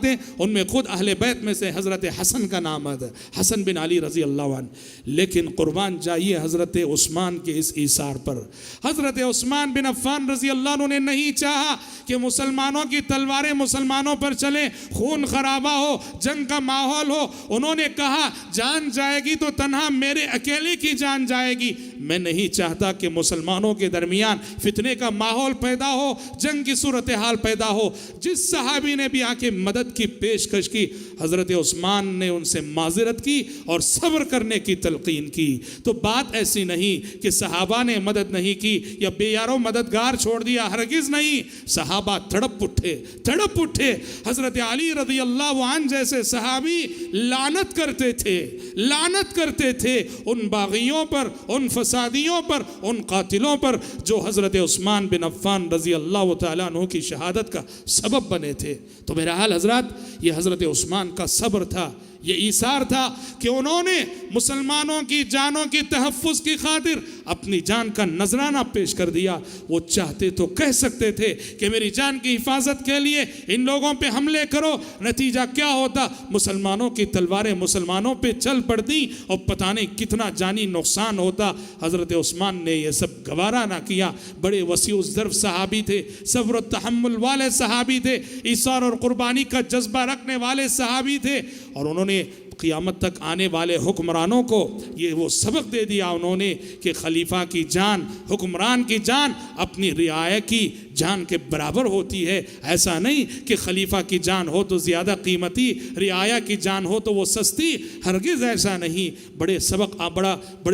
ان میں خود اہل بیت میں سے حضرت حسن کا نام آتا ہے، حسن بن علی رضی اللہ عنہ۔ لیکن قربان جائیے حضرت عثمان کے اس ایثار پر۔ حضرت عثمان بن عفان رضی اللہ عنہ نے نہیں چاہا کہ مسلمانوں کی تلواریں مسلمانوں پر چلیں، خون خرابہ ہو، جنگ کا ماحول ہو۔ انہوں نے کہا جان جائے گی تو تنہا میرے اکیلے کی جان جائے گی، میں نہیں چاہتا کہ مسلمانوں کے درمیان فتنے کا ماحول پیدا ہو، جنگ کی صورتحال پیدا ہو۔ جس صحابی نے بھی آ کے مدد کی پیشکش کی، حضرت عثمان نے ان سے معذرت کی اور صبر کرنے کی تلقین کی۔ تو بات ایسی نہیں کہ صحابہ نے مدد نہیں کی یا بے یارو مددگار چھوڑ دیا، ہرگز نہیں۔ صحابہ تڑپ اٹھے۔ حضرت علی رضی اللہ عنہ جیسے صحابی لعنت کرتے تھے ان باغیوں پر، ان فسادیوں پر، ان قاتلوں پر جو حضرت عثمان بن عفان رضی اللہ تعالیٰ عنہ کی شہادت کا سبب بنے تھے۔ تو بہرحال حضرات، یہ حضرت عثمان کا صبر تھا، یہ ایثار تھا کہ انہوں نے مسلمانوں کی جانوں کی تحفظ کی خاطر اپنی جان کا نذرانہ پیش کر دیا۔ وہ چاہتے تو کہہ سکتے تھے کہ میری جان کی حفاظت کے لیے ان لوگوں پہ حملے کرو، نتیجہ کیا ہوتا؟ مسلمانوں کی تلواریں مسلمانوں پہ چل پڑتی اور پتہ نہیں کتنا جانی نقصان ہوتا۔ حضرت عثمان نے یہ سب گوارا نہ کیا۔ بڑے وسیع الظرف صحابی تھے، صبر و تحمل والے صحابی تھے، ایثار اور قربانی کا جذبہ رکھنے والے صحابی تھے، اور انہوں نے قیامت تک آنے والے حکمرانوں کو یہ وہ سبق دے دیا انہوں نے کہ خلیفہ کی جان، حکمران کی جان اپنی رعایا کی جان کے برابر ہوتی ہے۔ ایسا نہیں کہ خلیفہ کی جان ہو تو زیادہ قیمتی، رعایا کی جان ہو تو وہ سستی، ہرگز ایسا نہیں۔ بڑے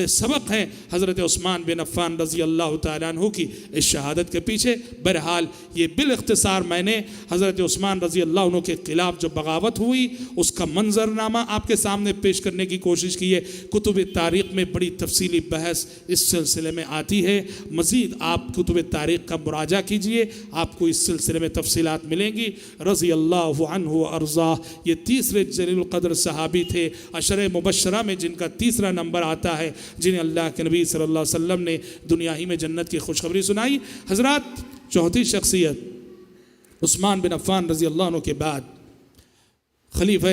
سبق ہیں حضرت عثمان بن عفان رضی اللہ تعالیٰ عنہ کی اس شہادت کے پیچھے۔ بہرحال یہ بالاختصار میں نے حضرت عثمان رضی اللہ عنہ کے خلاف جو بغاوت ہوئی اس کا منظرنامہ آپ کے سامنے پیش کرنے کی کوشش کی ہے۔ کتب تاریخ میں بڑی تفصیلی بحث اس سلسلے میں آتی ہے، مزید آپ کتب تاریخ کا مراجعہ کیجئے، آپ کو اس سلسلے میں تفصیلات ملیں گی۔ رضی اللہ عنہ وارضاہ، یہ تیسرے جلیل القدر صحابی تھے، عشرہ مبشرہ میں جن کا تیسرا نمبر آتا ہے، جنہیں اللہ کے نبی صلی اللہ علیہ وسلم نے دنیا ہی میں جنت کی خوشخبری سنائی۔ حضرات، چوتھی شخصیت عثمان بن عفان رضی اللہ عنہ کے بعد خلیفہ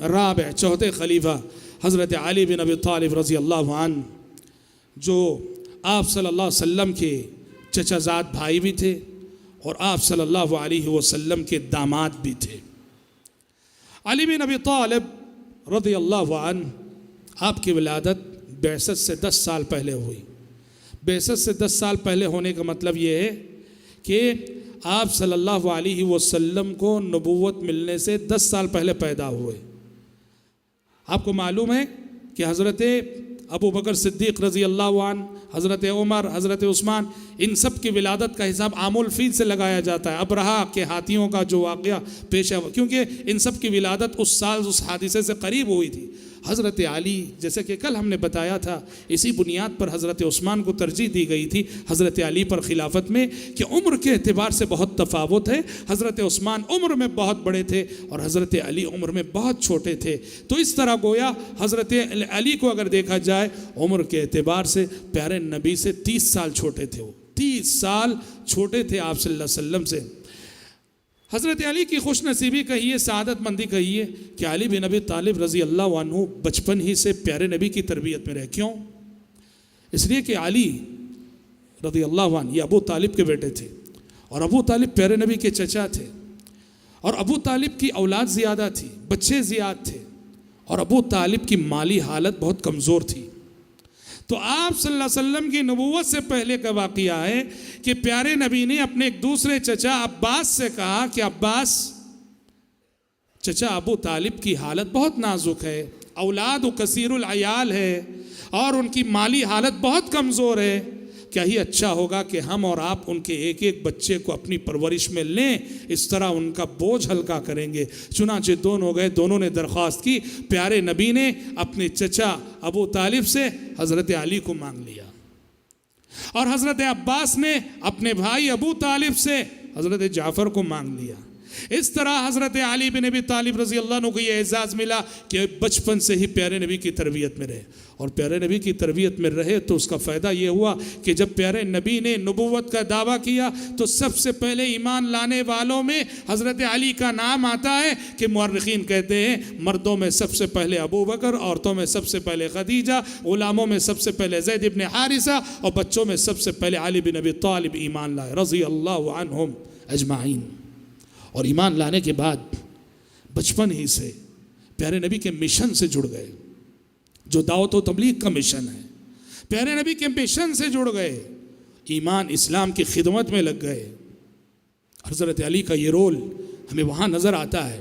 رابع، چوتھے خلیفہ حضرت علی بن ابی طالب رضی اللہ عنہ، جو آپ صلی اللہ علیہ وسلم کے چچا زاد بھائی بھی تھے اور آپ صلی اللہ علیہ وسلم کے داماد بھی تھے۔ علی بن ابی طالب رضی اللہ عنہ، آپ کی ولادت بعثت سے 10 سال پہلے ہوئی۔ بعثت سے 10 سال پہلے ہونے کا مطلب یہ ہے کہ آپ صلی اللہ علیہ وسلم کو نبوت ملنے سے 10 سال پہلے پیدا ہوئے۔ آپ کو معلوم ہے کہ حضرت ابو بکر صدیق رضی اللہ عنہ، حضرت عمر، حضرت عثمان، ان سب کی ولادت کا حساب عام الفیل سے لگایا جاتا ہے۔ ابرہہ کے ہاتھیوں کا جو واقعہ پیش ہے، کیونکہ ان سب کی ولادت اس سال اس حادثے سے قریب ہوئی تھی۔ حضرت علی، جیسے کہ کل ہم نے بتایا تھا، اسی بنیاد پر حضرت عثمان کو ترجیح دی گئی تھی حضرت علی پر خلافت میں، کہ عمر کے اعتبار سے بہت تفاوت ہے۔ حضرت عثمان عمر میں بہت بڑے تھے اور حضرت علی عمر میں بہت چھوٹے تھے۔ تو اس طرح گویا حضرت علی کو اگر دیکھا جائے عمر کے اعتبار سے پیارے نبی سے 30 سال چھوٹے تھے، وہ 30 سال چھوٹے تھے آپ صلی اللہ علیہ وسلم سے۔ حضرت علی کی خوش نصیبی کہیے، سعادت مندی کہیے کہ علی بن ابی طالب رضی اللہ عنہ بچپن ہی سے پیارے نبی کی تربیت میں رہے۔ کیوں؟ اس لیے کہ علی رضی اللہ عنہ یہ ابو طالب کے بیٹے تھے، اور ابو طالب پیارے نبی کے چچا تھے، اور ابو طالب کی اولاد زیادہ تھی، بچے زیادہ تھے، اور ابو طالب کی مالی حالت بہت کمزور تھی۔ تو آپ صلی اللہ علیہ وسلم کی نبوت سے پہلے کا واقعہ ہے کہ پیارے نبی نے اپنے ایک دوسرے چچا عباس سے کہا کہ عباس، چچا ابو طالب کی حالت بہت نازک ہے، اولاد و کثیر العیال ہے، اور ان کی مالی حالت بہت کمزور ہے، کیا ہی اچھا ہوگا کہ ہم اور آپ ان کے ایک ایک بچے کو اپنی پرورش میں لیں، اس طرح ان کا بوجھ ہلکا کریں گے۔ چنانچہ دونوں نے درخواست کی۔ پیارے نبی نے اپنے چچا ابو طالب سے حضرت علی کو مانگ لیا، اور حضرت عباس نے اپنے بھائی ابو طالب سے حضرت جعفر کو مانگ لیا۔ اس طرح حضرت علی بن ابی طالب رضی اللہ عنہ کو یہ اعزاز ملا کہ بچپن سے ہی پیارے نبی کی تربیت میں رہے، اور پیارے نبی کی تربیت میں رہے تو اس کا فائدہ یہ ہوا کہ جب پیارے نبی نے نبوت کا دعویٰ کیا تو سب سے پہلے ایمان لانے والوں میں حضرت علی کا نام آتا ہے، کہ مورخین کہتے ہیں مردوں میں سب سے پہلے ابو بکر، عورتوں میں سب سے پہلے خدیجہ، غلاموں میں سب سے پہلے زید ابن حارثہ، اور بچوں میں سب سے پہلے علی بن ابی طالب ایمان لائے رضی اللہ عنہم اجمعین۔ اور ایمان لانے کے بعد بچپن ہی سے پیارے نبی کے مشن سے جڑ گئے، جو دعوت و تبلیغ کا مشن ہے، پیارے نبی کے مشن سے جڑ گئے، ایمان اسلام کی خدمت میں لگ گئے۔ حضرت علی کا یہ رول ہمیں وہاں نظر آتا ہے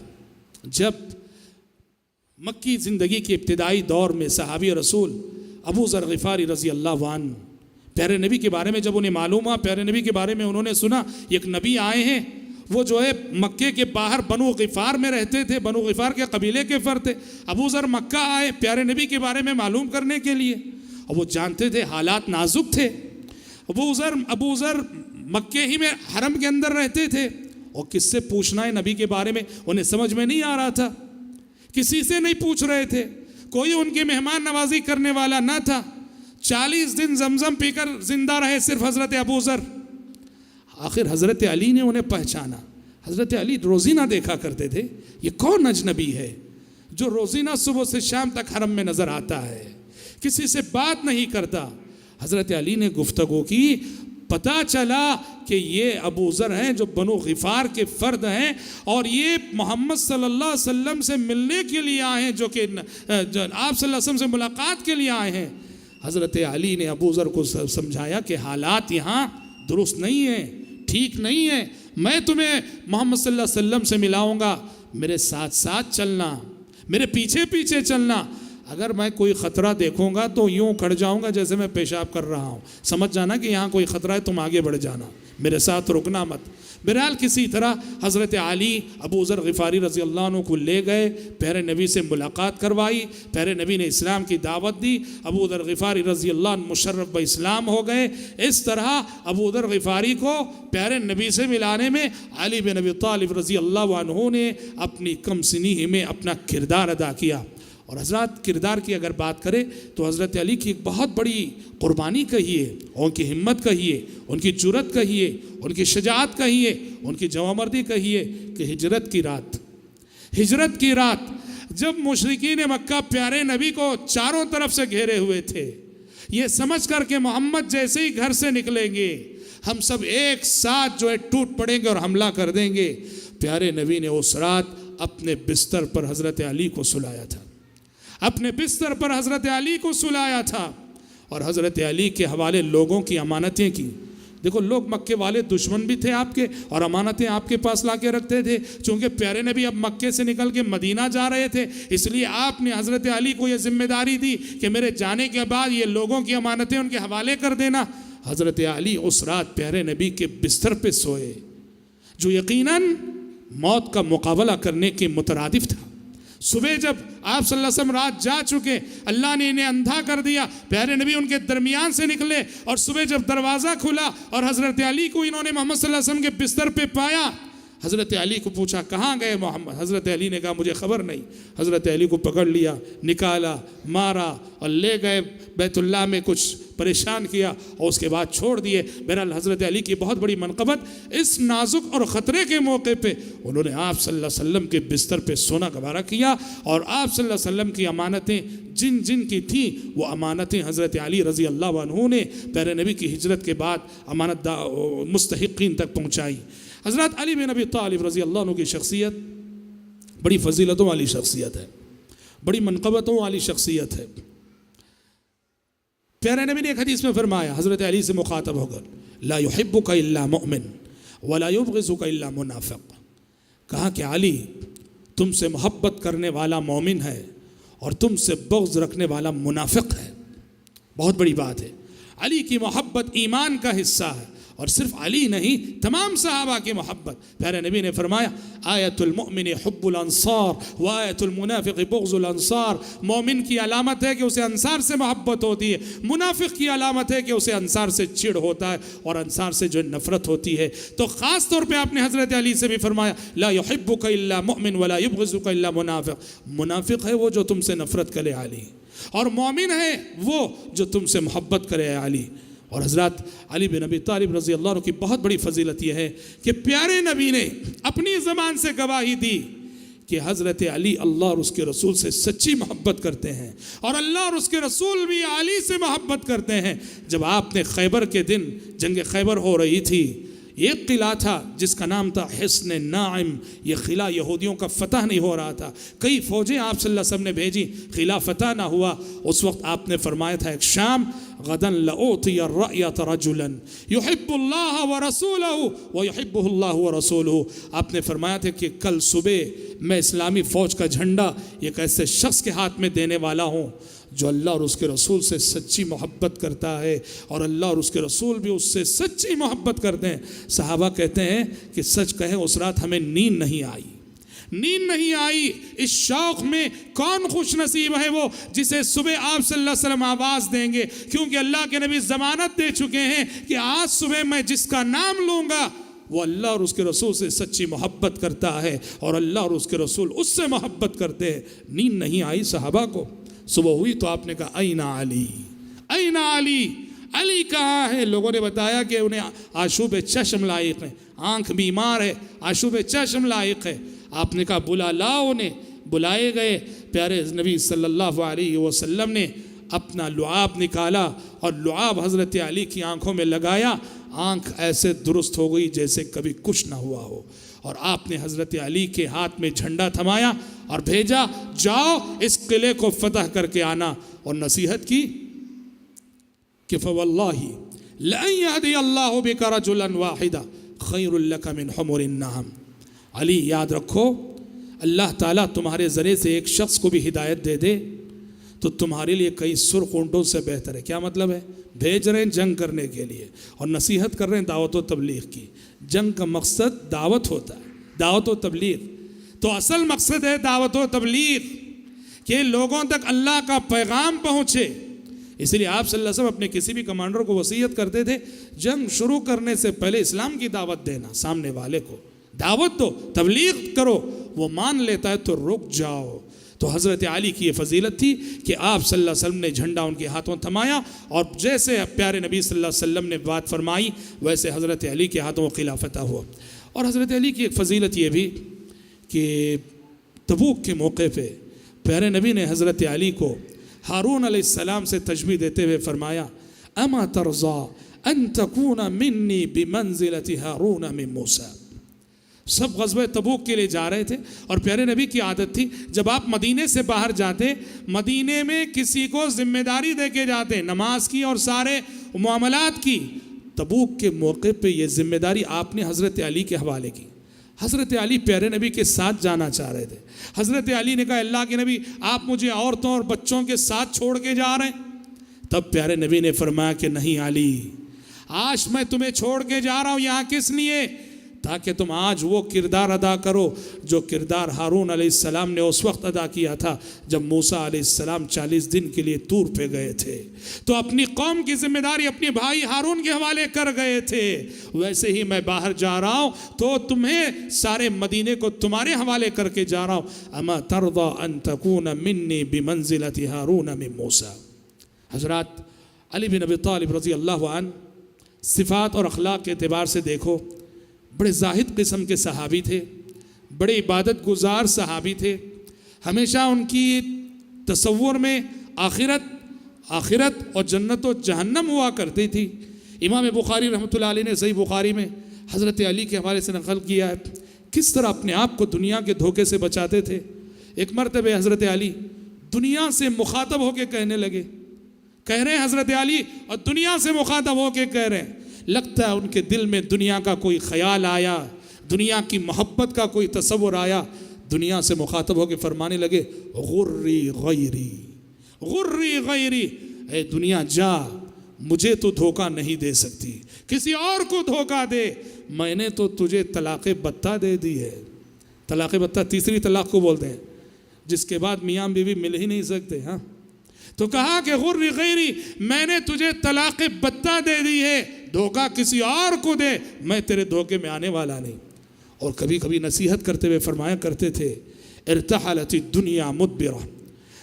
جب مکی زندگی کے ابتدائی دور میں صحابی رسول ابو ذر غفاری رضی اللہ عنہ پیارے نبی کے بارے میں جب انہیں معلوم ہوا، پیارے نبی کے بارے میں انہوں نے سنا ایک نبی آئے ہیں، وہ جو ہے مکے کے باہر بنو غفار میں رہتے تھے، بنو غفار کے قبیلے کے فرد تھے۔ ابو ذر مکہ آئے پیارے نبی کے بارے میں معلوم کرنے کے لیے، اور وہ جانتے تھے حالات نازک تھے۔ ابو ذر مکے ہی میں حرم کے اندر رہتے تھے، اور کس سے پوچھنا ہے نبی کے بارے میں انہیں سمجھ میں نہیں آ رہا تھا، کسی سے نہیں پوچھ رہے تھے، کوئی ان کی مہمان نوازی کرنے والا نہ تھا۔ 40 دن زمزم پی کر زندہ رہے صرف حضرت ابو ذر۔ آخر حضرت علی نے انہیں پہچانا۔ حضرت علی روزینہ دیکھا کرتے تھے یہ کون اجنبی ہے جو روزینہ صبح سے شام تک حرم میں نظر آتا ہے، کسی سے بات نہیں کرتا۔ حضرت علی نے گفتگو کی، پتہ چلا کہ یہ ابو ذر ہیں جو بنو غفار کے فرد ہیں، اور یہ محمد صلی اللہ علیہ وسلم سے ملنے کے لیے آئے ہیں، جو کہ آپ صلی اللہ علیہ وسلم سے ملاقات کے لیے آئے ہیں۔ حضرت علی نے ابو ذر کو سمجھایا کہ حالات یہاں درست نہیں ہیں، ٹھیک نہیں ہے، میں تمہیں محمد صلی اللہ علیہ وسلم سے ملاؤں گا، میرے ساتھ ساتھ چلنا، میرے پیچھے پیچھے چلنا، اگر میں کوئی خطرہ دیکھوں گا تو یوں کھڑ جاؤں گا جیسے میں پیشاب کر رہا ہوں، سمجھ جانا کہ یہاں کوئی خطرہ ہے، تم آگے بڑھ جانا، میرے ساتھ رکنا مت۔ بہرحال کسی طرح حضرت علی ابو ذر غفاری رضی اللہ عنہ کو لے گئے، پیارے نبی سے ملاقات کروائی، پیارے نبی نے اسلام کی دعوت دی، ابو ذر غفاری رضی اللہ عنہ مشرف بہ اسلام ہو گئے۔ اس طرح ابو ذر غفاری کو پیارے نبی سے ملانے میں علی بن ابی طالب رضی اللہ عنہ نے اپنی کم سنی میں اپنا کردار ادا کیا۔ اور حضرات کردار کی اگر بات کریں تو حضرت علی کی ایک بہت بڑی قربانی کہیے، ان کی ہمت کہیے، ان کی جرأت کہیے، ان کی شجاعت کہیے، ان کی جوانمردی کہیے کہ ہجرت کی رات جب مشرکین مکہ پیارے نبی کو چاروں طرف سے گھیرے ہوئے تھے، یہ سمجھ کر کہ محمد جیسے ہی گھر سے نکلیں گے ہم سب ایک ساتھ جو ہے ٹوٹ پڑیں گے اور حملہ کر دیں گے، پیارے نبی نے اس رات اپنے بستر پر حضرت علی کو سلایا تھا، اپنے بستر پر حضرت علی کو سلایا تھا، اور حضرت علی کے حوالے لوگوں کی امانتیں کی۔ دیکھو لوگ مکے والے دشمن بھی تھے آپ کے، اور امانتیں آپ کے پاس لا کے رکھتے تھے، چونکہ پیارے نبی اب مکے سے نکل کے مدینہ جا رہے تھے، اس لیے آپ نے حضرت علی کو یہ ذمہ داری دی کہ میرے جانے کے بعد یہ لوگوں کی امانتیں ان کے حوالے کر دینا۔ حضرت علی اس رات پیارے نبی کے بستر پہ سوئے، جو یقیناً موت کا مقابلہ کرنے کے مترادف تھا۔ صبح جب آپ صلی اللہ علیہ وسلم رات جا چکے، اللہ نے انہیں اندھا کر دیا، پیارے نبی ان کے درمیان سے نکلے، اور صبح جب دروازہ کھلا اور حضرت علی کو انہوں نے محمد صلی اللہ علیہ وسلم کے بستر پہ پایا، حضرت علی کو پوچھا کہاں گئے محمد؟ حضرت علی نے کہا مجھے خبر نہیں۔ حضرت علی کو پکڑ لیا، نکالا، مارا اور لے گئے بیت اللہ میں، کچھ پریشان کیا اور اس کے بعد چھوڑ دیے۔ بہرحال حضرت علی کی بہت بڑی منقبت، اس نازک اور خطرے کے موقع پہ انہوں نے آپ صلی اللہ علیہ وسلم کے بستر پہ سونا گوارا کیا، اور آپ صلی اللہ علیہ وسلم کی امانتیں جن کی تھیں وہ امانتیں حضرت علی رضی اللہ عنہ نے پیارے نبی کی ہجرت کے بعد امانت مستحقین تک پہنچائی۔ حضرت علی بن ابی طالب رضی اللہ عنہ کی شخصیت بڑی فضیلتوں والی شخصیت ہے، بڑی منقبتوں والی شخصیت ہے۔ پیارے نبی نے ایک حدیث میں فرمایا حضرت علی سے مخاطب ہو کر، لا يحبك الا مؤمن ولا يبغضك الا منافق، کہا کہ علی تم سے محبت کرنے والا مومن ہے اور تم سے بغض رکھنے والا منافق ہے۔ بہت بڑی بات ہے، علی کی محبت ایمان کا حصہ ہے، اور صرف علی نہیں تمام صحابہ کی محبت. پیارے نبی نے فرمایا آیت المؤمن حب الانصار و آیت المنافق بغض الانصار. مومن کی علامت ہے کہ اسے انصار سے محبت ہوتی ہے, منافق کی علامت ہے کہ اسے انصار سے چڑ ہوتا ہے اور انصار سے جو نفرت ہوتی ہے. تو خاص طور پہ آپ نے حضرت علی سے بھی فرمایا لا يحبك الا مؤمن ولا يبغضك الا منافق. منافق ہے وہ جو تم سے نفرت کرے علی, اور مومن ہے وہ جو تم سے محبت کرے علی. اور حضرت علی بن ابی طالب رضی اللہ عنہ کی بہت بڑی فضیلت یہ ہے کہ پیارے نبی نے اپنی زبان سے گواہی دی کہ حضرت علی اللہ اور اس کے رسول سے سچی محبت کرتے ہیں, اور اللہ اور اس کے رسول بھی علی سے محبت کرتے ہیں. جب آپ نے خیبر کے دن جنگ خیبر ہو رہی تھی, ایک قلعہ تھا جس کا نام تھا حصن ناعم. یہ قلعہ یہودیوں کا فتح نہیں ہو رہا تھا, کئی فوجیں آپ صلی اللہ علیہ وسلم نے بھیجی, قلعہ فتح نہ ہوا. اس وقت آپ نے فرمایا تھا ایک شام غداً لأعطی الرأیۃ رجلا یحب اللہ ورسولہ ویحبہ اللہ ورسولہ. آپ نے فرمایا تھا کہ کل صبح میں اسلامی فوج کا جھنڈا ایک ایسے شخص کے ہاتھ میں دینے والا ہوں جو اللہ اور اس کے رسول سے سچی محبت کرتا ہے, اور اللہ اور اس کے رسول بھی اس سے سچی محبت کرتے ہیں. صحابہ کہتے ہیں کہ سچ کہیں اس رات ہمیں نیند نہیں آئی, نیند نہیں آئی. اس شوق میں کون خوش نصیب ہے وہ جسے صبح آپ صلی اللہ علیہ وسلم آواز دیں گے, کیونکہ اللہ کے نبی ضمانت دے چکے ہیں کہ آج صبح میں جس کا نام لوں گا وہ اللہ اور اس کے رسول سے سچی محبت کرتا ہے, اور اللہ اور اس کے رسول اس سے محبت کرتے ہیں. نیند نہیں آئی صحابہ کو. صبح ہوئی تو آپ نے کہا این علی, این علی, علی کہاں ہے؟ لوگوں نے بتایا کہ انہیں آشوب چشم لائق ہے, آنکھ بیمار ہے, آشوب چشم لائق ہے. آپ نے کہا بلا لاؤ انہیں. بلائے گئے. پیارے نبی صلی اللہ علیہ وسلم نے اپنا لعاب نکالا اور لعاب حضرت علی کی آنکھوں میں لگایا. آنکھ ایسے درست ہو گئی جیسے کبھی کچھ نہ ہوا ہو, اور آپ نے حضرت علی کے ہاتھ میں جھنڈا تھمایا اور بھیجا جاؤ اس قلعے کو فتح کر کے آنا. اور نصیحت کی کہ فواللہ لئن یہدی اللہ بک رجلا واحدا خیر لک من حمر النعم. علی یاد رکھو, اللہ تعالیٰ تمہارے ذریعے سے ایک شخص کو بھی ہدایت دے دے تو تمہارے لیے کئی سرخ اونٹوں سے بہتر ہے. کیا مطلب ہے؟ بھیج رہے ہیں جنگ کرنے کے لیے اور نصیحت کر رہے ہیں دعوت و تبلیغ کی. جنگ کا مقصد دعوت ہوتا ہے, دعوت و تبلیغ. تو اصل مقصد ہے دعوت و تبلیغ, کہ لوگوں تک اللہ کا پیغام پہنچے. اس لیے آپ صلی اللہ علیہ وسلم اپنے کسی بھی کمانڈر کو وصیت کرتے تھے جنگ شروع کرنے سے پہلے اسلام کی دعوت دینا, سامنے والے کو دعوت دو, تبلیغ کرو. وہ مان لیتا ہے تو رک جاؤ. تو حضرت علی کی یہ فضیلت تھی کہ آپ صلی اللہ علیہ وسلم نے جھنڈا ان کے ہاتھوں تھمایا, اور جیسے پیارے نبی صلی اللہ علیہ وسلم نے بات فرمائی ویسے حضرت علی کے ہاتھوں قلعہ فتح ہوا. اور حضرت علی کی ایک فضیلت یہ بھی کہ تبوک کے موقع پہ پیارے نبی نے حضرت علی کو ہارون علیہ السلام سے تشبیہ دیتے ہوئے فرمایا اما ترضا ان تکون منی بمنزلت ہارون من موسیٰ. سب غزوہ تبوک کے لیے جا رہے تھے, اور پیارے نبی کی عادت تھی جب آپ مدینے سے باہر جاتے, مدینے میں کسی کو ذمہ داری دے کے جاتے, نماز کی اور سارے معاملات کی. تبوک کے موقع پہ یہ ذمہ داری آپ نے حضرت علی کے حوالے کی. حضرت علی پیارے نبی کے ساتھ جانا چاہ رہے تھے. حضرت علی نے کہا اللہ کے نبی آپ مجھے عورتوں اور بچوں کے ساتھ چھوڑ کے جا رہے ہیں؟ تب پیارے نبی نے فرمایا کہ نہیں علی, آج میں تمہیں چھوڑ کے جا رہا ہوں یہاں کس لیے؟ تاکہ تم آج وہ کردار ادا کرو جو کردار ہارون علیہ السلام نے اس وقت ادا کیا تھا جب موسیٰ علیہ السلام 40 دن کے لیے طور پہ گئے تھے. تو اپنی قوم کی ذمہ داری اپنے بھائی ہارون کے حوالے کر گئے تھے. ویسے ہی میں باہر جا رہا ہوں تو تمہیں سارے مدینے کو تمہارے حوالے کر کے جا رہا ہوں. اما ترضى ان تكون منی بمنزلت ہارون من موسیٰ. حضرات علی بن ابی طالب رضی اللہ عنہ صفات اور اخلاق کے اعتبار سے دیکھو بڑے زاہد قسم کے صحابی تھے, بڑے عبادت گزار صحابی تھے. ہمیشہ ان کی تصور میں آخرت اور جنت و جہنم ہوا کرتی تھی. امام بخاری رحمۃ اللہ علیہ نے صحیح بخاری میں حضرت علی کے حوالے سے نقل کیا ہے کس طرح اپنے آپ کو دنیا کے دھوکے سے بچاتے تھے. ایک مرتبہ حضرت علی دنیا سے مخاطب ہو کے کہنے لگے, کہہ رہے ہیں حضرت علی اور دنیا سے مخاطب ہو کے کہہ رہے ہیں, لگتا ہے ان کے دل میں دنیا کا کوئی خیال آیا, دنیا کی محبت کا کوئی تصور آیا. دنیا سے مخاطب ہو کے فرمانے لگے غری غیری, غری غیری, اے دنیا جا, مجھے تو دھوکہ نہیں دے سکتی، کسی اور کو دھوکہ دے، میں نے تو تجھے طلاق بتہ دے دی ہے۔ طلاق بتہ تیسری طلاق کو بولتے ہیں، جس کے بعد میاں بیوی مل ہی نہیں سکتے۔ ہاں تو کہا کہ غر غیری، میں نے تجھے طلاق بتہ دے دی ہے، دھوکہ کسی اور کو دے، میں تیرے دھوکے میں آنے والا نہیں۔ اور کبھی کبھی نصیحت کرتے ہوئے فرمایا کرتے تھے، ارتحلت الدنیا مدبرہ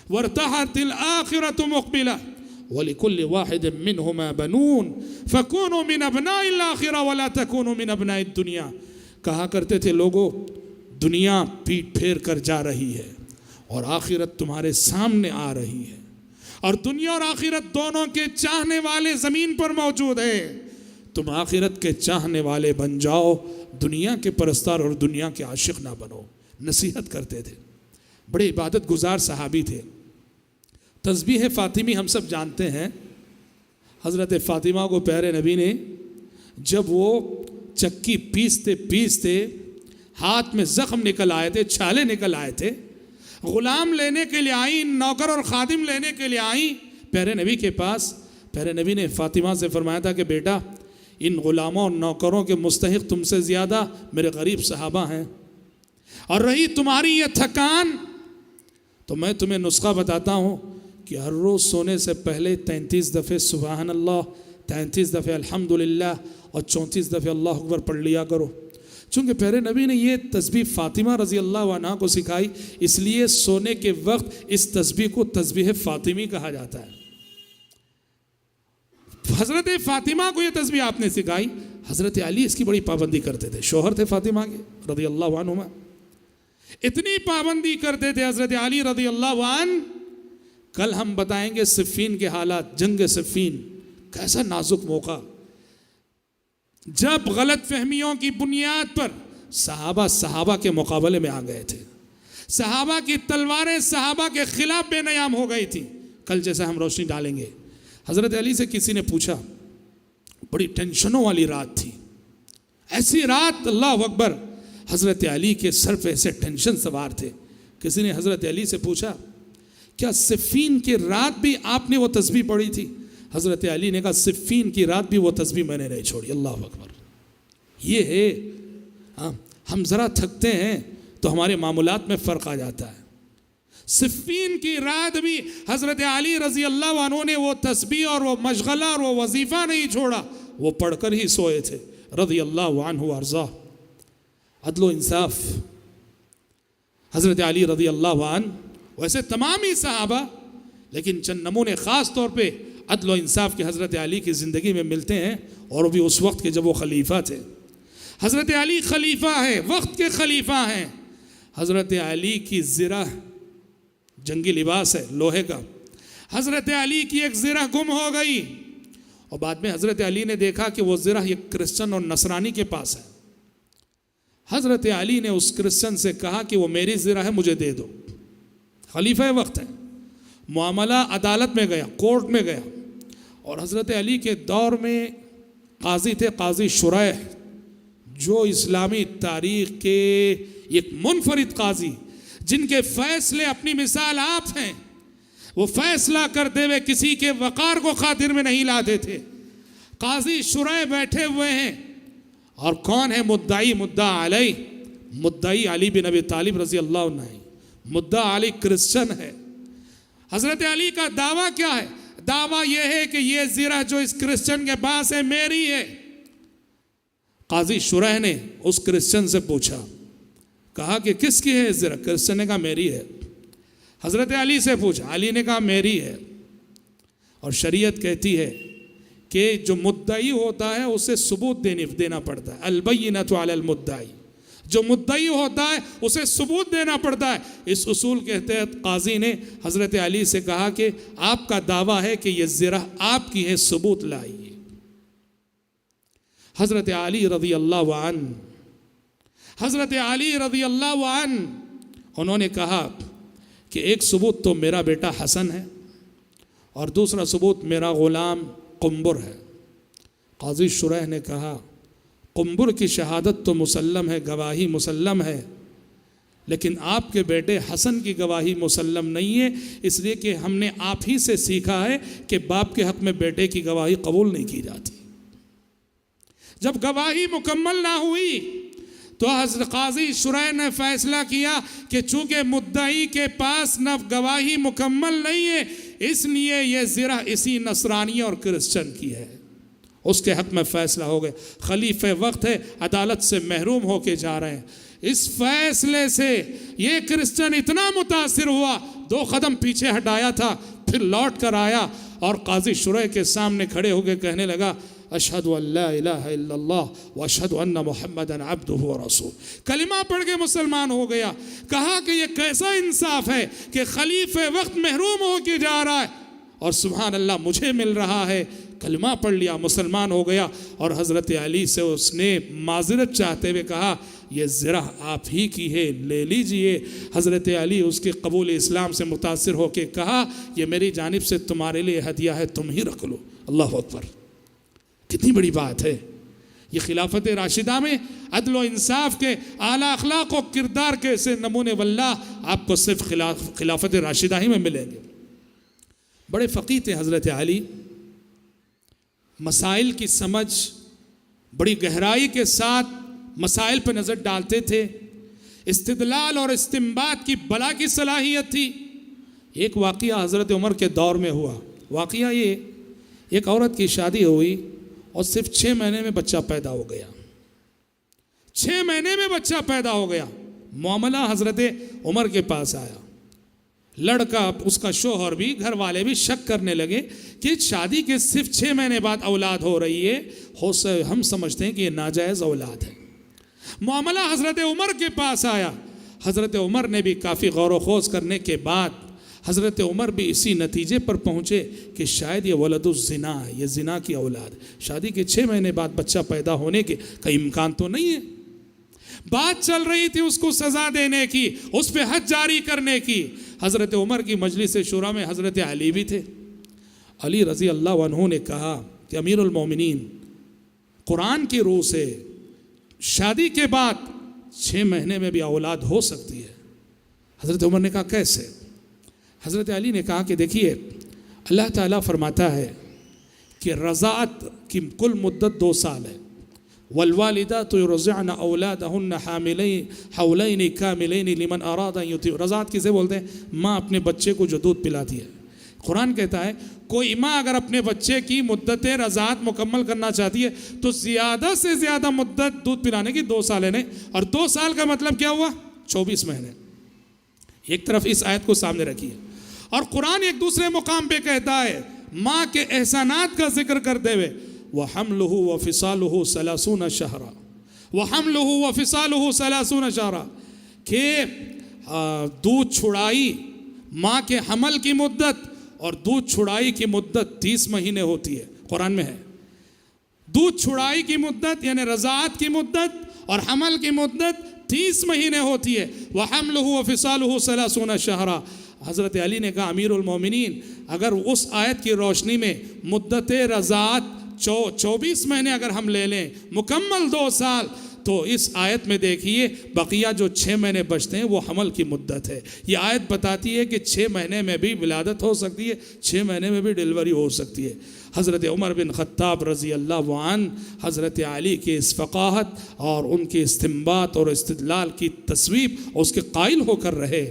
وارتحلت الآخرة مقبلہ وَلِكُلِّ وَاحِدٍ مِّنْهُمَا بَنُونَ فَكُونُوا مِنْ أَبْنَاءِ الْآخِرَةِ وَلَا تَكُونُوا مِنْ أَبْنَاءِ الدُّنْيَا۔ کہا کرتے تھے لوگوں، دنیا پیٹ پھیر کر جا رہی ہے اور آخرت تمہارے سامنے آ رہی ہے، اور دنیا اور آخرت دونوں کے چاہنے والے زمین پر موجود ہیں، تم آخرت کے چاہنے والے بن جاؤ، دنیا کے پرستار اور دنیا کے عاشق نہ بنو۔ نصیحت کرتے تھے، بڑے عبادت گزار صحابی تھے۔ تسبیح فاطمی ہم سب جانتے ہیں، حضرت فاطمہ کو پیارے نبی نے جب وہ چکی پیستے پیستے ہاتھ میں زخم نکل آئے تھے، چھالے نکل آئے تھے، غلام لینے کے لیے آئیں، نوکر اور خادم لینے کے لیے آئیں پیارے نبی کے پاس۔ پیارے نبی نے فاطمہ سے فرمایا تھا کہ بیٹا، ان غلاموں اور نوکروں کے مستحق تم سے زیادہ میرے غریب صحابہ ہیں، اور رہی تمہاری یہ تھکان تو میں تمہیں نسخہ بتاتا ہوں کہ ہر روز سونے سے پہلے 33 دفعہ سبحان اللہ، 33 دفعہ الحمدللہ اور 34 دفعہ اللہ اکبر پڑھ لیا کرو۔ چونکہ پیارے نبی نے یہ تسبیح فاطمہ رضی اللہ عنہ کو سکھائی، اس لیے سونے کے وقت اس تسبیح کو تسبیح فاطمی کہا جاتا ہے۔ حضرت فاطمہ کو یہ تسبیح آپ نے سکھائی، حضرت علی اس کی بڑی پابندی کرتے تھے، شوہر تھے فاطمہ کے رضی اللہ عنہما، اتنی پابندی کرتے تھے حضرت علی رضی اللہ عنہ۔ کل ہم بتائیں گے صفین کے حالات، جنگ صفین کیسا نازک موقع، جب غلط فہمیوں کی بنیاد پر صحابہ کے مقابلے میں آ گئے تھے، صحابہ کی تلواریں صحابہ کے خلاف بے نیام ہو گئی تھی۔ کل جیسا ہم روشنی ڈالیں گے، حضرت علی سے کسی نے پوچھا، بڑی ٹینشنوں والی رات تھی، ایسی رات اللہ اکبر، حضرت علی کے سر پہ ایسے ٹینشن سوار تھے۔ کسی نے حضرت علی سے پوچھا، کیا صفین کی رات بھی آپ نے وہ تسبیح پڑھی تھی؟ حضرت علی نے کہا، صفین کی رات بھی وہ تسبیح میں نے نہیں چھوڑی۔ اللہ اکبر، یہ ہے ہم ذرا تھکتے ہیں تو ہمارے معاملات میں فرق آ جاتا ہے۔ صفین کی رات بھی حضرت علی رضی اللہ عنہ نے وہ تسبیح اور وہ مشغلہ اور وہ وظیفہ نہیں چھوڑا، وہ پڑھ کر ہی سوئے تھے رضی اللہ عنہ وارضاہ۔ عدل و انصاف، حضرت علی رضی اللہ عنہ، ویسے تمام ہی صحابہ، لیکن چند نمونے خاص طور پہ عدل و انصاف کے حضرت علی کی زندگی میں ملتے ہیں، اور وہ بھی اس وقت کے جب وہ خلیفہ تھے۔ حضرت علی خلیفہ ہیں، وقت کے خلیفہ ہیں۔ حضرت علی کی زرہ، جنگی لباس ہے لوہے کا، حضرت علی کی ایک زرہ گم ہو گئی، اور بعد میں حضرت علی نے دیکھا کہ وہ زرہ ایک کرسچن اور نصرانی کے پاس ہے۔ حضرت علی نے اس کرسچن سے کہا کہ وہ میری زرہ ہے، مجھے دے دو۔ خلیفہ وقت ہے، معاملہ عدالت میں گیا، کورٹ میں گیا، اور حضرت علی کے دور میں قاضی تھے، قاضی شریح، جو اسلامی تاریخ کے ایک منفرد قاضی، جن کے فیصلے اپنی مثال آپ ہیں۔ وہ فیصلہ کرتے ہوئے کسی کے وقار کو خاطر میں نہیں لاتے تھے۔ قاضی شریح بیٹھے ہوئے ہیں، اور کون ہے مدعی؟ مدعا علی، مدعی علی بن ابی طالب رضی اللہ عنہ، مدعا علی کرسچن ہے۔ حضرت علی کا دعویٰ کیا ہے؟ دعویٰ یہ ہے کہ یہ زرہ جو اس کرسچن کے پاس ہے میری ہے۔ قاضی شریح نے اس کرسچن سے پوچھا، کہا کہ کس کی ہے زرہ؟ کرسچن نے کہا میری ہے۔ حضرت علی سے پوچھا، علی نے کہا میری ہے۔ اور شریعت کہتی ہے کہ جو مدعی ہوتا ہے اسے ثبوت دینا پڑتا ہے، البینۃ علی المدعی، جو مدعی ہوتا ہے اسے ثبوت دینا پڑتا ہے۔ اس اصول کے تحت قاضی نے حضرت علی سے کہا کہ آپ کا دعویٰ ہے کہ یہ زرہ آپ کی ہے، ثبوت لائیے۔ حضرت علی رضی اللہ عنہ، حضرت علی رضی اللہ عنہ، انہوں نے کہا کہ ایک ثبوت تو میرا بیٹا حسن ہے، اور دوسرا ثبوت میرا غلام قنبر ہے۔ قاضی شریح نے کہا، قنبر کی شہادت تو مسلم ہے، گواہی مسلم ہے، لیکن آپ کے بیٹے حسن کی گواہی مسلم نہیں ہے، اس لیے کہ ہم نے آپ ہی سے سیکھا ہے کہ باپ کے حق میں بیٹے کی گواہی قبول نہیں کی جاتی۔ جب گواہی مکمل نہ ہوئی تو حضرت قاضی شریح نے فیصلہ کیا کہ چونکہ مدعی کے پاس نہ گواہی مکمل نہیں ہے، اس لیے یہ زرہ اسی نصرانی اور کرسچن کی ہے، اس کے حق میں فیصلہ ہو گئے۔ خلیفہ وقت ہے، عدالت سے محروم ہو کے جا رہے ہیں۔ اس فیصلے سے یہ کرسچن اتنا متاثر ہوا، 2 قدم پیچھے ہٹایا تھا، پھر لوٹ کر آیا اور قاضی شریح کے سامنے کھڑے ہو کے کہنے لگا اشہد ان لا الہ الا اللہ واشہد ان محمدًا عبدہ ورسولہ، کلمہ پڑھ کے مسلمان ہو گیا۔ کہا کہ یہ کیسا انصاف ہے کہ خلیفہ وقت محروم ہو کے جا رہا ہے اور سبحان اللہ مجھے مل رہا ہے۔ کلمہ پڑھ لیا، مسلمان ہو گیا، اور حضرت علی سے اس نے معذرت چاہتے ہوئے کہا یہ زرہ آپ ہی کی ہے، لے لیجئے۔ حضرت علی اس کے قبول اسلام سے متاثر ہو کے کہا یہ میری جانب سے تمہارے لیے ہدیہ ہے، تم ہی رکھ لو۔ اللہ اکبر، کتنی بڑی بات ہے۔ یہ خلافت راشدہ میں عدل و انصاف کے اعلیٰ اخلاق و کردار کے ایسے نمونے واللہ آپ کو صرف خلافت راشدہ ہی میں ملیں گے۔ بڑے فقیہ تھے حضرت علی، مسائل کی سمجھ بڑی گہرائی کے ساتھ مسائل پہ نظر ڈالتے تھے، استدلال اور استنباط کی بلا کی صلاحیت تھی۔ ایک واقعہ حضرت عمر کے دور میں ہوا۔ واقعہ یہ، ایک عورت کی شادی ہوئی اور صرف 6 مہینے میں بچہ پیدا ہو گیا۔ 6 مہینے میں بچہ پیدا ہو گیا۔ معاملہ حضرت عمر کے پاس آیا۔ لڑکا، اس کا شوہر بھی، گھر والے بھی شک کرنے لگے کہ شادی کے صرف 6 مہینے بعد اولاد ہو رہی ہے، ہم سمجھتے ہیں کہ یہ ناجائز اولاد ہے۔ معاملہ حضرت عمر کے پاس آیا۔ حضرت عمر نے بھی کافی غور و خوض کرنے کے بعد حضرت عمر بھی اسی نتیجے پر پہنچے کہ شاید یہ ولد الزنا ہے، یہ زنا کی اولاد ہے۔ شادی کے 6 مہینے بعد بچہ پیدا ہونے کے کوئی امکان تو نہیں ہے۔ بات چل رہی تھی اس کو سزا دینے کی، اس پہ حد جاری کرنے کی۔ حضرت عمر کی مجلس شورا میں حضرت علی بھی تھے۔ علی رضی اللہ عنہ نے کہا کہ امیر المومنین، قرآن کی روح سے شادی کے بعد 6 مہینے میں بھی اولاد ہو سکتی ہے۔ حضرت عمر نے کہا کیسے؟ حضرت علی نے کہا کہ دیکھیے، اللہ تعالیٰ فرماتا ہے کہ رضاعت کی کل مدت 2 سال ہے۔ والوالدات يرضعن اولادهن حولين كاملين لمن اراد ان يتم۔ رضاعت کسے بولتے ہیں؟ ماں اپنے بچے کو جو دودھ پلاتی ہے۔ قرآن کہتا ہے کوئی ماں اگر اپنے بچے کی مدت رضاعت مکمل کرنا چاہتی ہے تو زیادہ سے زیادہ مدت دودھ پلانے کی 2 سال ہے، اور 2 سال کا مطلب کیا ہوا؟ 24 مہینے۔ ایک طرف اس آیت کو سامنے رکھیے، اور قرآن ایک دوسرے مقام پہ کہتا ہے ماں کے احسانات کا ذکر کرتے ہوئے وَحَمْلُهُ وَفِصَالُهُ 30 شَهْرًا وَحَمْلُهُ وَفِصَالُهُ 30 شَهْرًا، کہ دودھ چھڑائی، ماں کے حمل کی مدت اور دودھ چھڑائی کی مدت 30 مہینے ہوتی ہے۔ قرآن میں ہے دودھ چھڑائی کی مدت یعنی رضاعت کی مدت اور حمل کی مدت 30 مہینے ہوتی ہے۔ وَحَمْلُهُ وَفِصَالُهُ 30 شَهْرًا۔ حضرت علی نے کہا امیر المومنین، اگر اس آیت کی روشنی میں مدت رضاعت 24 مہینے اگر ہم لے لیں، مکمل 2 سال، تو اس آیت میں دیکھیے بقیہ جو 6 مہینے بچتے ہیں وہ حمل کی مدت ہے۔ یہ آیت بتاتی ہے کہ 6 مہینے میں بھی ولادت ہو سکتی ہے، 6 مہینے میں بھی ڈیلیوری ہو سکتی ہے۔ حضرت عمر بن خطاب رضی اللہ عنہ حضرت علی کے اس فقاہت اور ان کے استنباط اور استدلال کی تصویب اس کے قائل ہو کر رہے۔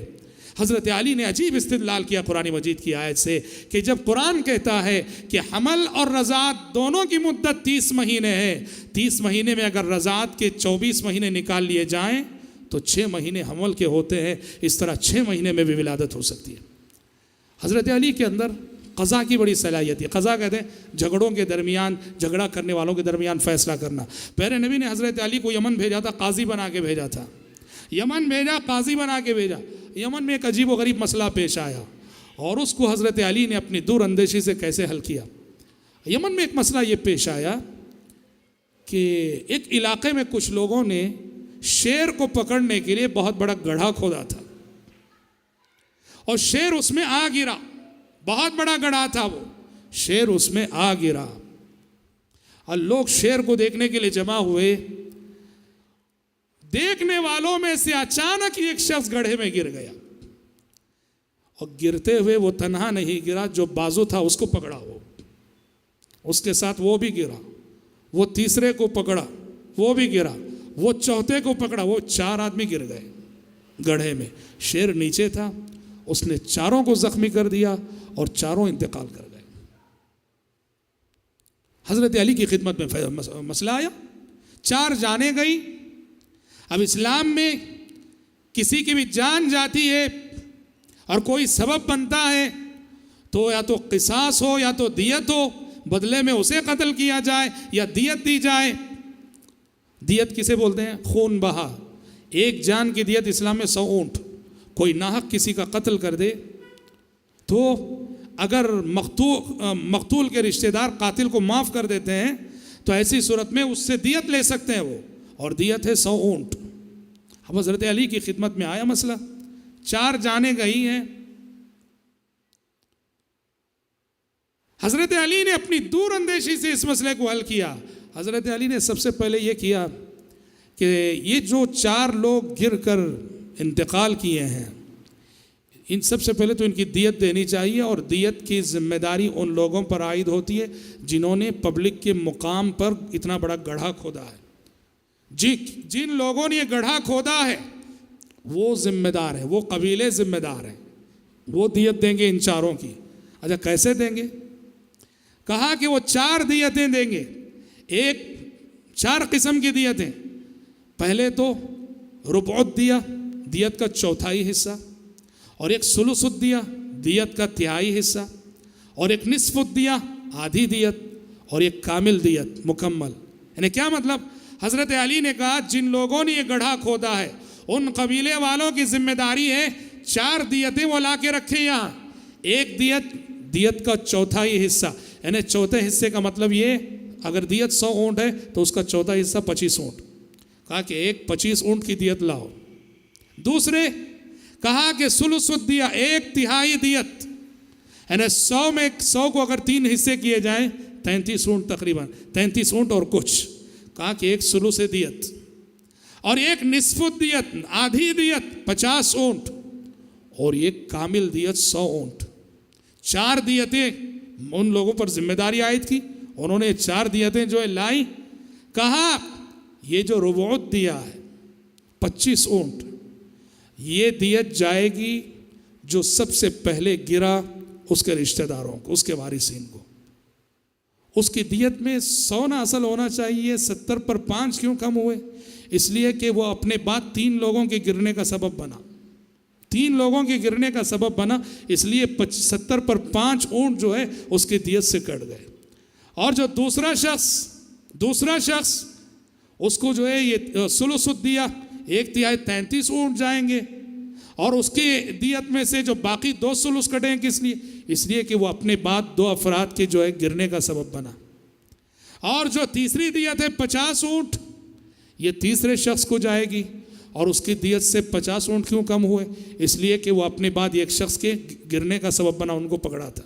حضرت علی نے عجیب استدلال کیا قرآن مجید کی آیت سے کہ جب قرآن کہتا ہے کہ حمل اور رضاعت دونوں کی مدت 30 مہینے ہے، 30 مہینے میں اگر رضاعت کے 24 مہینے نکال لیے جائیں تو 6 مہینے حمل کے ہوتے ہیں، اس طرح 6 مہینے میں بھی ولادت ہو سکتی ہے۔ حضرت علی کے اندر قضا کی بڑی صلاحیت ہے۔ قضا کہتے ہیں جھگڑوں کے درمیان، جھگڑا کرنے والوں کے درمیان فیصلہ کرنا۔ پیارے نبی نے حضرت علی کو یمن بھیجا تھا، قاضی بنا کے بھیجا تھا۔ یمن بھیجا، قاضی بنا کے بھیجا۔ یمن میں ایک عجیب و غریب مسئلہ پیش آیا اور اس کو حضرت علی نے اپنی دور اندیشی سے کیسے حل کیا۔ یمن میں ایک مسئلہ یہ پیش آیا کہ ایک علاقے میں کچھ لوگوں نے شیر کو پکڑنے کے لیے بہت بڑا گڑھا کھودا تھا اور شیر اس میں آ گرا۔ بہت بڑا گڑھا تھا، وہ شیر اس میں آ گرا اور لوگ شیر کو دیکھنے کے لیے جمع ہوئے۔ دیکھنے والوں میں سے اچانک ایک شخص گڑھے میں گر گیا، اور گرتے ہوئے وہ تنہا نہیں گرا، جو بازو تھا اس کو پکڑا، وہ اس کے ساتھ وہ بھی گرا، وہ تیسرے کو پکڑا وہ بھی گرا، وہ چوتھے کو پکڑا، وہ 4 آدمی گر گئے گڑھے میں۔ شیر نیچے تھا، اس نے چاروں کو زخمی کر دیا اور چاروں انتقال کر گئے۔ حضرت علی کی خدمت میں مسئلہ آیا، 4 جانیں گئی۔ اب اسلام میں کسی کی بھی جان جاتی ہے اور کوئی سبب بنتا ہے تو یا تو قصاص ہو یا تو دیت ہو، بدلے میں اسے قتل کیا جائے یا دیت دی جائے۔ دیت کسے بولتے ہیں؟ خون بہا۔ ایک جان کی دیت اسلام میں 100 اونٹ۔ کوئی ناحق کسی کا قتل کر دے تو اگر مقتول کے رشتہ دار قاتل کو معاف کر دیتے ہیں تو ایسی صورت میں اس سے دیت لے سکتے ہیں وہ، اور دیت ہے 100 اونٹ۔ اب حضرت علی کی خدمت میں آیا مسئلہ، 4 جانیں گئی ہیں۔ حضرت علی نے اپنی دور اندیشی سے اس مسئلے کو حل کیا۔ حضرت علی نے سب سے پہلے یہ کیا کہ یہ جو 4 لوگ گر کر انتقال کیے ہیں، ان سب سے پہلے تو ان کی دیت دینی چاہیے، اور دیت کی ذمہ داری ان لوگوں پر عائد ہوتی ہے جنہوں نے پبلک کے مقام پر اتنا بڑا گڑھا کھودا ہے۔ جن لوگوں نے یہ گڑھا کھودا ہے وہ ذمہ دار ہیں، وہ قبیلے ذمہ دار ہیں، وہ دیت دیں گے ان 4 کی۔ اچھا کیسے دیں گے؟ کہا کہ وہ 4 دیتیں دیں گے، 4 قسم کی دیتیں۔ پہلے تو ربع الدیہ، دیت کا 1/4 حصہ، اور ایک ثلث الدیہ، دیت کا 1/3 حصہ، اور ایک نصف الدیہ، آدھی دیت، اور ایک کامل دیت، مکمل۔ یعنی کیا مطلب؟ حضرت علی نے کہا جن لوگوں نے یہ گڑھا کھودا ہے ان قبیلے والوں کی ذمہ داری ہے 4 دیتیں وہ لا کے رکھیں یہاں۔ ایک دیت کا 1/4 حصہ، یعنی چوتھے حصے کا مطلب یہ، اگر دیت 100 اونٹ ہے تو اس کا 1/4 حصہ 25 اونٹ۔ کہا کہ ایک 25 اونٹ کی دیت لاؤ۔ دوسرے کہا کہ ثلث الدیہ، 1/3 دیت، یعنی 100 کو اگر 3 حصے کیے جائیں 33 اونٹ، تقریباً 33 اونٹ اور کچھ۔ کہا کہ ایک ثلث دیت، اور ایک نصف دیت، آدھی دیت 50 اونٹ، اور ایک کامل دیت 100 اونٹ۔ 4 دیتیں ان لوگوں پر ذمہ داری عائد کی، انہوں نے 4 دیتیں جو ہے لائی۔ کہا یہ جو ربع الدیہ ہے 25 اونٹ، یہ دیت جائے گی جو سب سے پہلے گرا اس کے رشتہ داروں کو، اس کے وارثین کو۔ اس کی دیت میں 100 نہ اصل ہونا چاہیے، 70 پر 5 کیوں کم ہوئے؟ اس لیے کہ وہ اپنے بعد 3 لوگوں کے گرنے کا سبب بنا، 3 لوگوں کے گرنے کا سبب بنا، اس لیے 70 پر 5 اونٹ جو ہے اس کی دیت سے کٹ گئے۔ اور جو دوسرا شخص اس کو جو ہے یہ ثلث الدیہ، 1/3 33 اونٹ جائیں گے، اور اس کی دیت میں سے جو باقی 2 ثلث کٹیں کس لیے؟ اس لیے کہ وہ اپنے بعد 2 افراد کے جو ہے گرنے کا سبب بنا۔ اور جو تیسری دیت ہے 50 اونٹ، یہ تیسرے شخص کو جائے گی، اور اس کی دیت سے 50 اونٹ کیوں کم ہوئے؟ اس لیے کہ وہ اپنے بعد ایک شخص کے گرنے کا سبب بنا، ان کو پکڑا تھا۔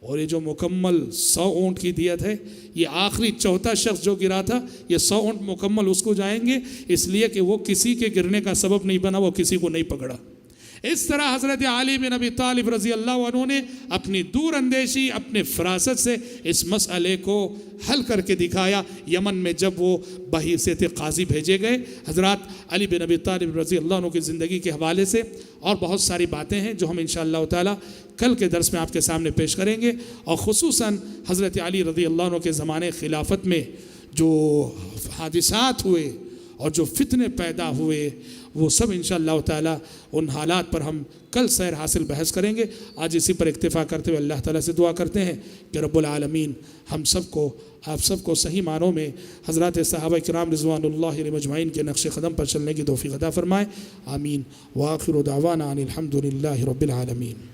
اور یہ جو مکمل 100 اونٹ کی دیت ہے، یہ آخری چوتھا شخص جو گرا تھا، یہ 100 اونٹ مکمل اس کو جائیں گے، اس لیے کہ وہ کسی کے گرنے کا سبب نہیں بنا، وہ کسی کو نہیں پکڑا۔ اس طرح حضرت علی بن ابی طالب رضی اللہ عنہ نے اپنی دور اندیشی، اپنے فراست سے اس مسئلے کو حل کر کے دکھایا۔ یمن میں جب وہ بحیثیت قاضی بھیجے گئے، حضرات علی بن ابی طالب رضی اللہ عنہ کی زندگی کے حوالے سے اور بہت ساری باتیں ہیں جو ہم انشاءاللہ تعالی کل کے درس میں آپ کے سامنے پیش کریں گے، اور خصوصاً حضرت علی رضی اللہ عنہ کے زمانے خلافت میں جو حادثات ہوئے اور جو فتنے پیدا ہوئے، وہ سب انشاءاللہ تعالی ان حالات پر ہم کل سیر حاصل بحث کریں گے۔ آج اسی پر اکتفا کرتے ہوئے اللہ تعالیٰ سے دعا کرتے ہیں کہ رب العالمین ہم سب کو، آپ سب کو صحیح معنوں میں حضرات صحابہ کرام رضوان اللہ علیہم اجمعین کے نقش قدم پر چلنے کی توفیق عطا فرمائے۔ آمین۔ وآخر دعوانا ان الحمد للہ رب العالمین۔